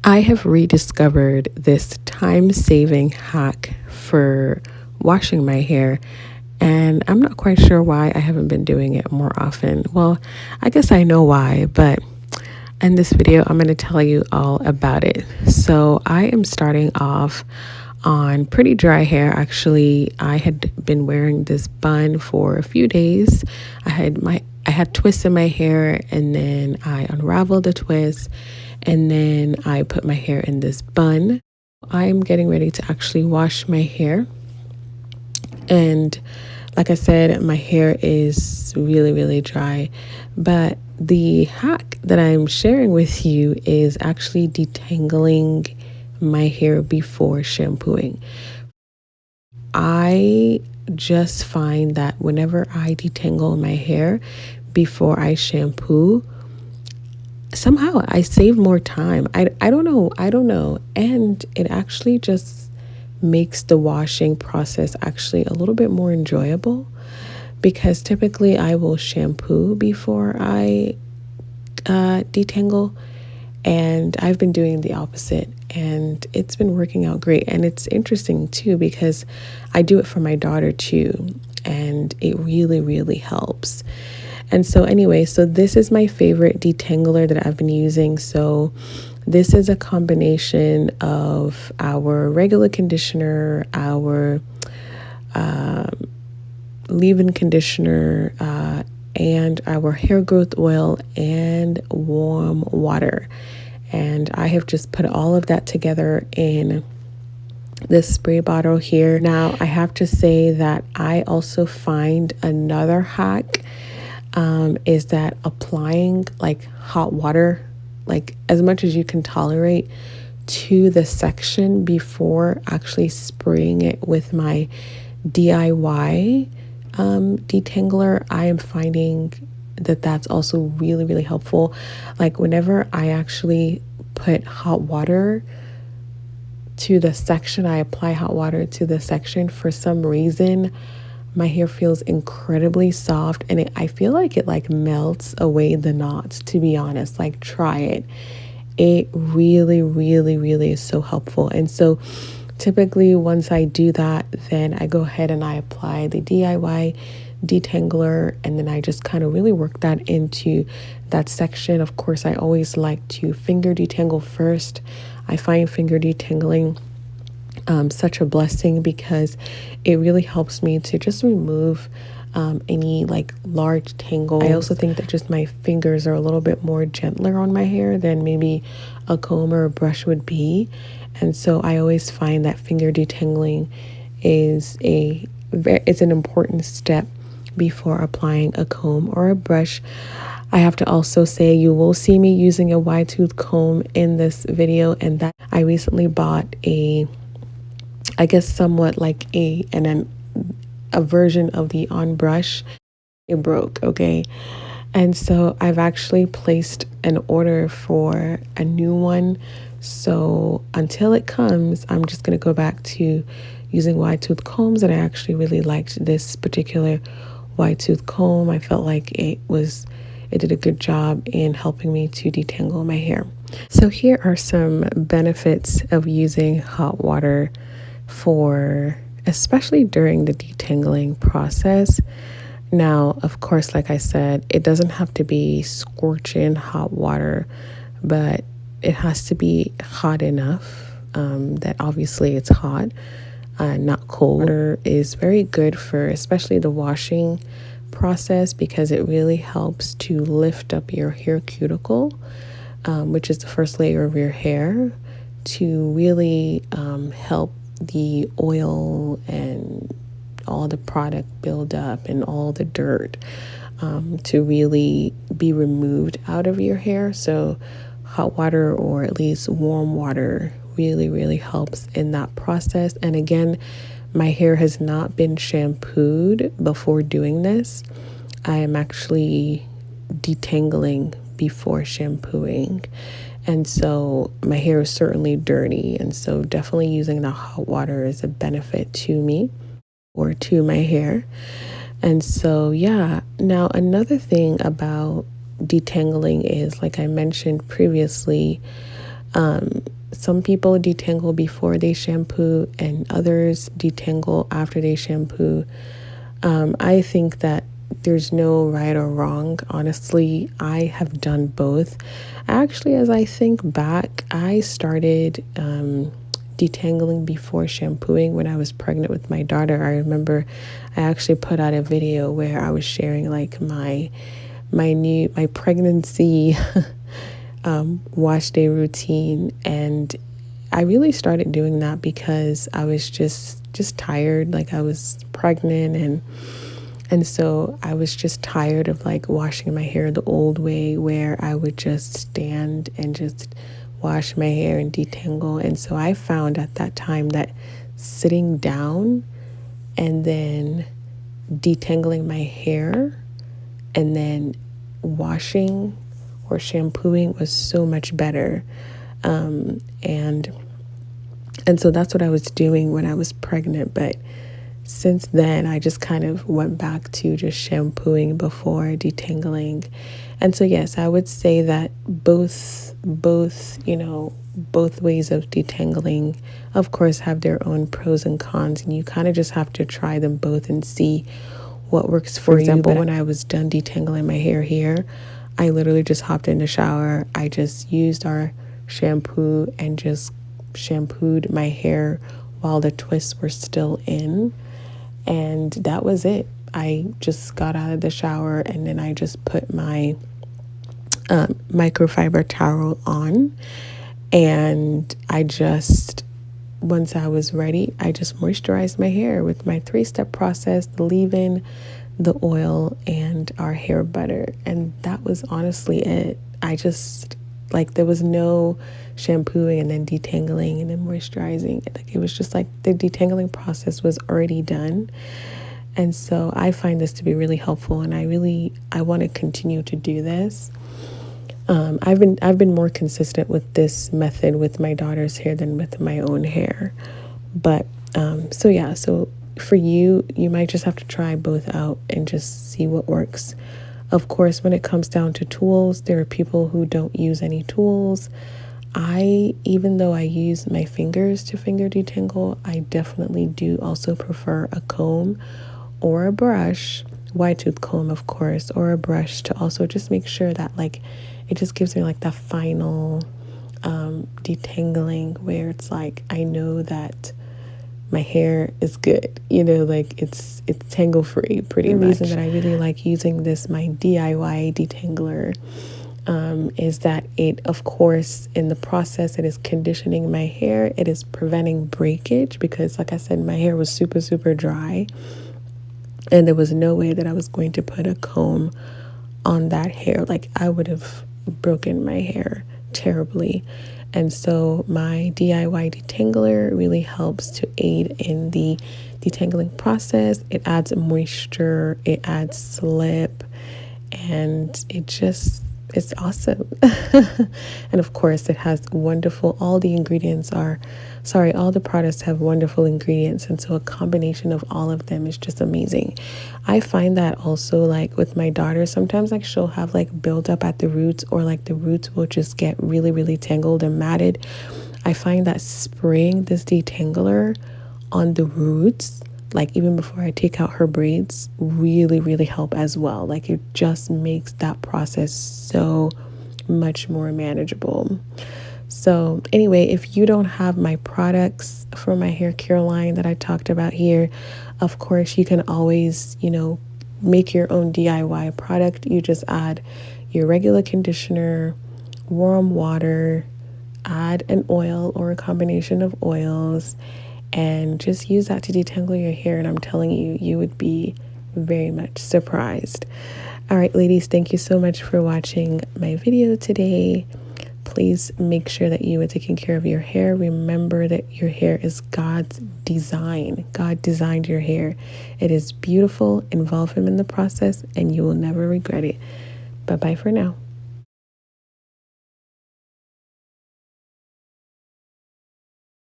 I have rediscovered this time-saving hack for washing my hair, and I'm not quite sure why I haven't been doing it more often. Well, I guess I know why, but in this video, I'm going to tell you all about it. So I am starting off on pretty dry hair. Actually, I had been wearing this bun for a few days. I had twists in my hair, and then I unraveled the twist, and then I put my hair in this bun. I'm getting ready to actually wash my hair, and like I said, my hair is really, really dry, but the hack that I'm sharing with you is actually detangling my hair before shampooing. I just find that whenever I detangle my hair before I shampoo, somehow I save more time. I don't know. And it actually just makes the washing process actually a little bit more enjoyable, because typically I will shampoo before I detangle, and I've been doing the opposite, and it's been working out great. And it's interesting too, because I do it for my daughter too, and it really, really helps. And so anyway, so this is my favorite detangler that I've been using. So this is a combination of our regular conditioner, our leave-in conditioner, and our hair growth oil and warm water. And I have just put all of that together in this spray bottle here. Now, I have to say that I also find another hack is that applying like hot water, like as much as you can tolerate, to the section before actually spraying it with my DIY detangler. I am finding that that's also really, really helpful. Like whenever I actually put hot water to the section, I apply hot water to the section, for some reason my hair feels incredibly soft, and I feel like it like melts away the knots, to be honest. Like, try it. It really, really, really is so helpful. And so typically once I do that, then I go ahead and I apply the DIY detangler, and then I just kind of really work that into that section. Of course, I always like to finger detangle first. I find finger detangling such a blessing, because it really helps me to just remove any like large tangles. I also think that just my fingers are a little bit more gentler on my hair than maybe a comb or a brush would be. And so I always find that finger detangling is an important step before applying a comb or a brush. I have to also say, you will see me using a wide tooth comb in this video, and that I recently bought I guess somewhat like a version of the on brush. It broke, okay? And so I've actually placed an order for a new one. So until it comes, I'm just gonna go back to using wide tooth combs, and I actually really liked this particular wide tooth comb. I felt like it did a good job in helping me to detangle my hair. So here are some benefits of using hot water especially during the detangling process. Now, of course, like I said, it doesn't have to be scorching hot water, but it has to be hot enough that obviously it's hot, not cold. Water is very good for especially the washing process, because it really helps to lift up your hair cuticle, which is the first layer of your hair, to really help the oil and all the product build up and all the dirt to really be removed out of your hair. So hot water, or at least warm water, really, really helps in that process. And again, my hair has not been shampooed before doing this. I am actually detangling before shampooing. And so my hair is certainly dirty. And so definitely using the hot water is a benefit to me, or to my hair. And so, yeah. Now, another thing about detangling is, like I mentioned previously, some people detangle before they shampoo and others detangle after they shampoo. I think that there's no right or wrong. Honestly, I have done both. Actually, as I think back, I started detangling before shampooing when I was pregnant with my daughter. I remember I actually put out a video where I was sharing like my pregnancy wash day routine, and I really started doing that because I was just tired. Like, I was pregnant, and so I was just tired of like washing my hair the old way, where I would just stand and just wash my hair and detangle. And so I found at that time that sitting down and then detangling my hair and then washing or shampooing was so much better. And so that's what I was doing when I was pregnant. But since then, I just kind of went back to just shampooing before detangling. And so, yes, I would say that both ways of detangling, of course, have their own pros and cons, and you kind of just have to try them both and see what works for you. For example, when I was done detangling my hair here, I literally just hopped in the shower. I just used our shampoo and just shampooed my hair while the twists were still in. And that was it. I just got out of the shower and then I just put my microfiber towel on. And once I was ready, I just moisturized my hair with my 3-step process: the leave-in, the oil, and our hair butter. And that was honestly it. There was no shampooing and then detangling and then moisturizing. Like, it was just like the detangling process was already done. And so I find this to be really helpful, and I want to continue to do this. I've been more consistent with this method with my daughter's hair than with my own hair. But so for you might just have to try both out and just see what works. Of course, when it comes down to tools, there are people who don't use any tools. Even though I use my fingers to finger detangle, I definitely do also prefer a comb or a brush, wide tooth comb, of course, or a brush, to also just make sure that like it just gives me like that final detangling where it's like I know that my hair is good, like it's tangle-free pretty much. The reason that I really like using this, my DIY detangler, is that it, of course, in the process, it is conditioning my hair. It is preventing breakage because, like I said, my hair was super, super dry. And there was no way that I was going to put a comb on that hair. Like, I would have broken my hair terribly. And so my DIY detangler really helps to aid in the detangling process. It adds moisture, it adds slip, and it's awesome. And of course, it has all the products have wonderful ingredients. And so a combination of all of them is just amazing. I find that also, like with my daughter, sometimes like she'll have like buildup at the roots, or like the roots will just get really, really tangled and matted. I find that spraying this detangler on the roots, like even before I take out her braids, really, really help as well. Like, it just makes that process so much more manageable. So anyway, if you don't have my products for my hair care line that I talked about here, of course, you can always, make your own DIY product. You just add your regular conditioner, warm water, add an oil or a combination of oils, and just use that to detangle your hair. And I'm telling you, you would be very much surprised. All right, ladies, thank you so much for watching my video today. Please make sure that you are taking care of your hair. Remember that your hair is God's design. God designed your hair. It is beautiful. Involve Him in the process, and you will never regret it. Bye-bye for now.